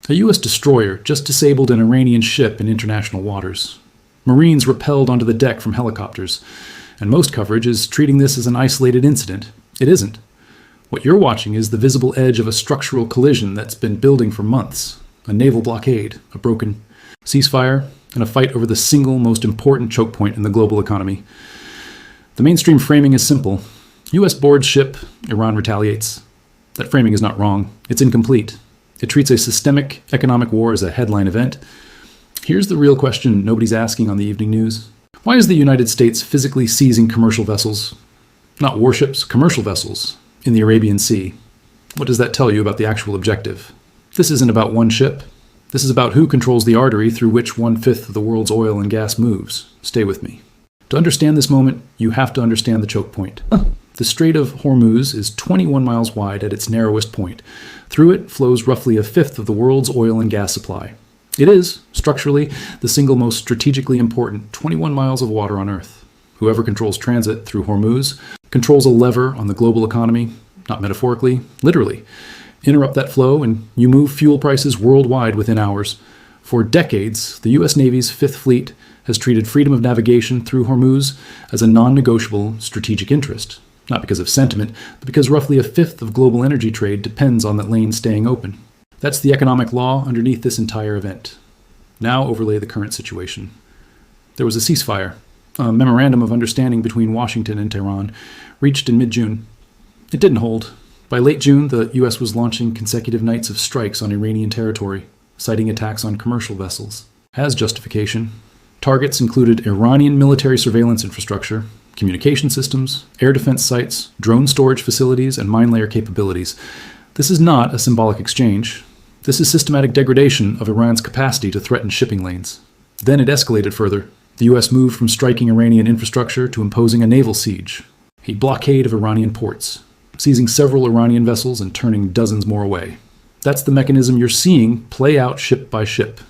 A U.S. destroyer just disabled an Iranian ship in international waters. Marines rappelled onto the deck from helicopters, and most coverage is treating this as an isolated incident. It isn't. What you're watching is the visible edge of a structural collision that's been building for months. A naval blockade, a broken ceasefire, and a fight over the single most important choke point in the global economy. The mainstream framing is simple. U.S. boards ship, Iran retaliates. That framing is not wrong. It's incomplete. It treats a systemic economic war as a headline event. Here's the real question nobody's asking on the evening news. Why is the United States physically seizing commercial vessels, not warships, commercial vessels, in the Arabian Sea? What does that tell you about the actual objective? This isn't about one ship. This is about who controls the artery through which 1/5 of the world's oil and gas moves. Stay with me. To understand this moment, you have to understand the choke point. The Strait of Hormuz is 21 miles wide at its narrowest point. Through it flows roughly 1/5 of the world's oil and gas supply. It is, structurally, the single most strategically important 21 miles of water on Earth. Whoever controls transit through Hormuz controls a lever on the global economy, not metaphorically, literally. Interrupt that flow and you move fuel prices worldwide within hours. For decades, the U.S. Navy's Fifth Fleet has treated freedom of navigation through Hormuz as a non-negotiable strategic interest. Not because of sentiment, but because roughly 1/5 of global energy trade depends on that lane staying open. That's the economic law underneath this entire event. Now overlay the current situation. There was a ceasefire, a memorandum of understanding between Washington and Tehran, reached in mid-June. It didn't hold. By late June, the U.S. was launching consecutive nights of strikes on Iranian territory, citing attacks on commercial vessels. As justification, targets included Iranian military surveillance infrastructure, communication systems, air defense sites, drone storage facilities, and mine layer capabilities. This is not a symbolic exchange. This is systematic degradation of Iran's capacity to threaten shipping lanes. Then it escalated further. The U.S. moved from striking Iranian infrastructure to imposing a naval siege, a blockade of Iranian ports, seizing several Iranian vessels and turning dozens more away. That's the mechanism you're seeing play out ship by ship.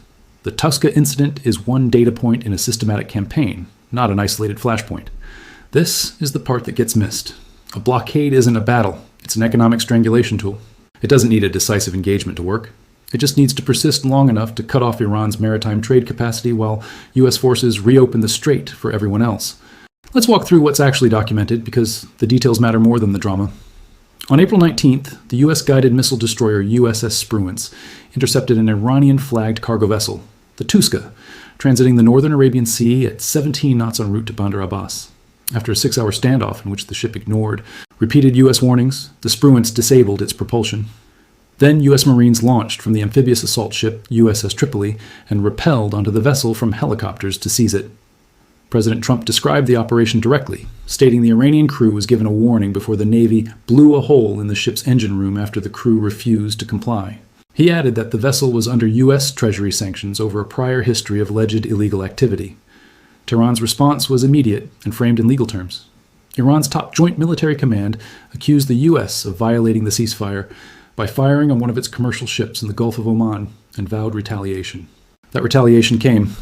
The Tuska incident is one data point in a systematic campaign, not an isolated flashpoint. This is the part that gets missed. A blockade isn't a battle. It's an economic strangulation tool. It doesn't need a decisive engagement to work. It just needs to persist long enough to cut off Iran's maritime trade capacity while U.S. forces reopen the strait for everyone else. Let's walk through what's actually documented, because the details matter more than the drama. On April 19th, the U.S. guided missile destroyer USS Spruance intercepted an Iranian-flagged cargo vessel, the Tuska, transiting the northern Arabian Sea at 17 knots en route to Bandar Abbas. After a 6-hour standoff in which the ship ignored repeated U.S. warnings, the Spruance disabled its propulsion. Then U.S. Marines launched from the amphibious assault ship USS Tripoli and rappelled onto the vessel from helicopters to seize it. President Trump described the operation directly, stating the Iranian crew was given a warning before the Navy blew a hole in the ship's engine room after the crew refused to comply. He added that the vessel was under U.S. Treasury sanctions over a prior history of alleged illegal activity. Tehran's response was immediate and framed in legal terms. Iran's top joint military command accused the U.S. of violating the ceasefire by firing on one of its commercial ships in the Gulf of Oman and vowed retaliation. That retaliation came.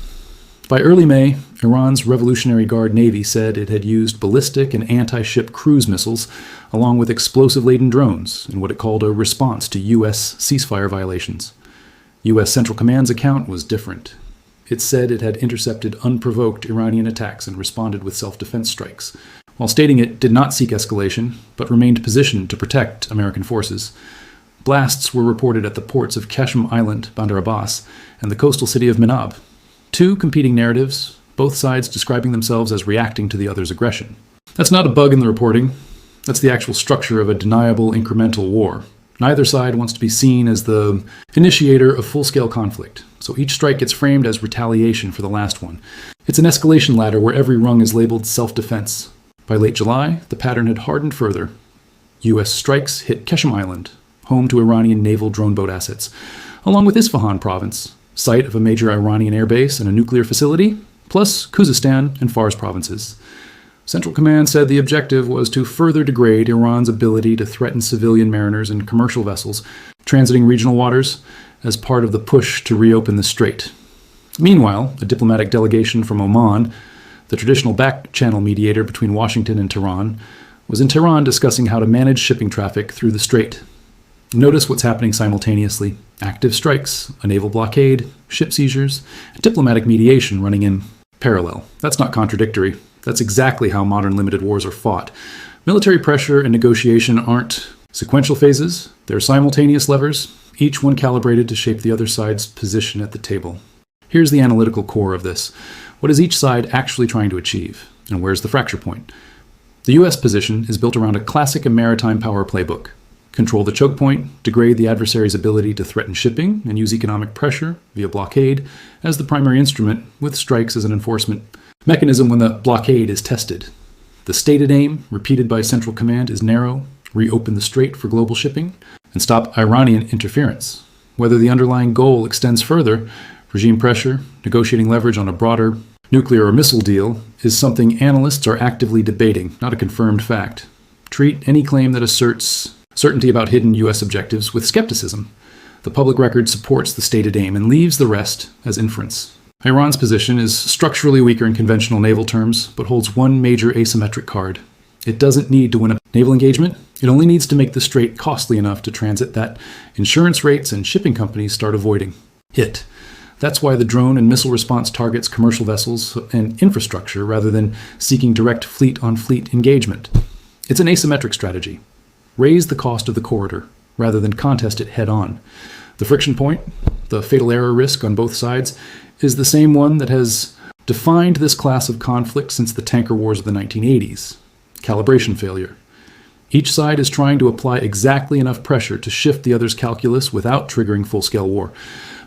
By early May, Iran's Revolutionary Guard Navy said it had used ballistic and anti-ship cruise missiles along with explosive-laden drones in what it called a response to U.S. ceasefire violations. U.S. Central Command's account was different. It said it had intercepted unprovoked Iranian attacks and responded with self-defense strikes, while stating it did not seek escalation, but remained positioned to protect American forces. Blasts were reported at the ports of Qashm Island, Bandar Abbas, and the coastal city of Minab. Two competing narratives, both sides describing themselves as reacting to the other's aggression. That's not a bug in the reporting. That's the actual structure of a deniable incremental war. Neither side wants to be seen as the initiator of full-scale conflict, so each strike gets framed as retaliation for the last one. It's an escalation ladder where every rung is labeled self-defense. By late July, the pattern had hardened further. U.S. strikes hit Qashm Island, home to Iranian naval drone boat assets, along with Isfahan province, site of a major Iranian airbase and a nuclear facility, plus Khuzestan and Fars provinces. Central Command said the objective was to further degrade Iran's ability to threaten civilian mariners and commercial vessels transiting regional waters as part of the push to reopen the strait. Meanwhile, a diplomatic delegation from Oman, the traditional back-channel mediator between Washington and Tehran, was in Tehran discussing how to manage shipping traffic through the strait. Notice what's happening simultaneously. Active strikes, a naval blockade, ship seizures, and diplomatic mediation running in parallel. That's not contradictory. That's exactly how modern limited wars are fought. Military pressure and negotiation aren't sequential phases. They're simultaneous levers, each one calibrated to shape the other side's position at the table. Here's the analytical core of this. What is each side actually trying to achieve? And where's the fracture point? The U.S. position is built around a classic maritime power playbook. Control the choke point, degrade the adversary's ability to threaten shipping, and use economic pressure via blockade as the primary instrument, with strikes as an enforcement mechanism when the blockade is tested. The stated aim, repeated by Central Command, is narrow: reopen the strait for global shipping and stop Iranian interference. Whether the underlying goal extends further, regime pressure, negotiating leverage on a broader nuclear or missile deal, is something analysts are actively debating, not a confirmed fact. Treat any claim that asserts certainty about hidden U.S. objectives with skepticism. The public record supports the stated aim and leaves the rest as inference. Iran's position is structurally weaker in conventional naval terms, but holds one major asymmetric card. It doesn't need to win a naval engagement. It only needs to make the strait costly enough to transit that insurance rates and shipping companies start avoiding it. That's why the drone and missile response targets commercial vessels and infrastructure rather than seeking direct fleet-on-fleet engagement. It's an asymmetric strategy. Raise the cost of the corridor rather than contest it head-on. The friction point, the fatal error risk on both sides, is the same one that has defined this class of conflict since the tanker wars of the 1980s. Calibration failure. Each side is trying to apply exactly enough pressure to shift the other's calculus without triggering full-scale war.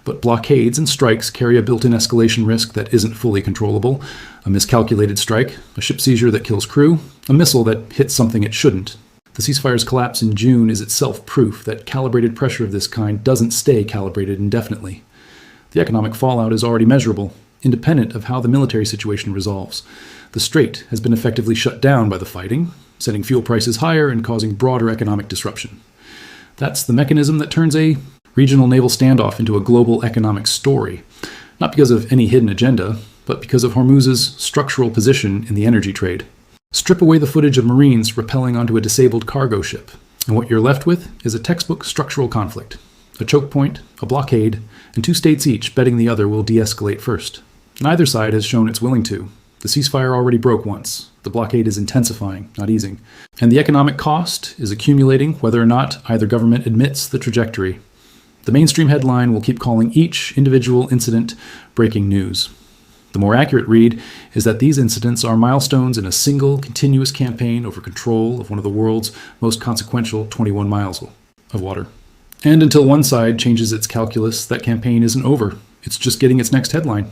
But blockades and strikes carry a built-in escalation risk that isn't fully controllable. A miscalculated strike, a ship seizure that kills crew, a missile that hits something it shouldn't. The ceasefire's collapse in June is itself proof that calibrated pressure of this kind doesn't stay calibrated indefinitely. The economic fallout is already measurable, independent of how the military situation resolves. The strait has been effectively shut down by the fighting, setting fuel prices higher and causing broader economic disruption. That's the mechanism that turns a regional naval standoff into a global economic story, not because of any hidden agenda, but because of Hormuz's structural position in the energy trade. Strip away the footage of Marines rappelling onto a disabled cargo ship, and what you're left with is a textbook structural conflict. A choke point, a blockade, and two states each betting the other will de-escalate first. Neither side has shown it's willing to. The ceasefire already broke once. The blockade is intensifying, not easing. And the economic cost is accumulating whether or not either government admits the trajectory. The mainstream headline will keep calling each individual incident breaking news. The more accurate read is that these incidents are milestones in a single, continuous campaign over control of one of the world's most consequential 21 miles of water. And until one side changes its calculus, that campaign isn't over. It's just getting its next headline.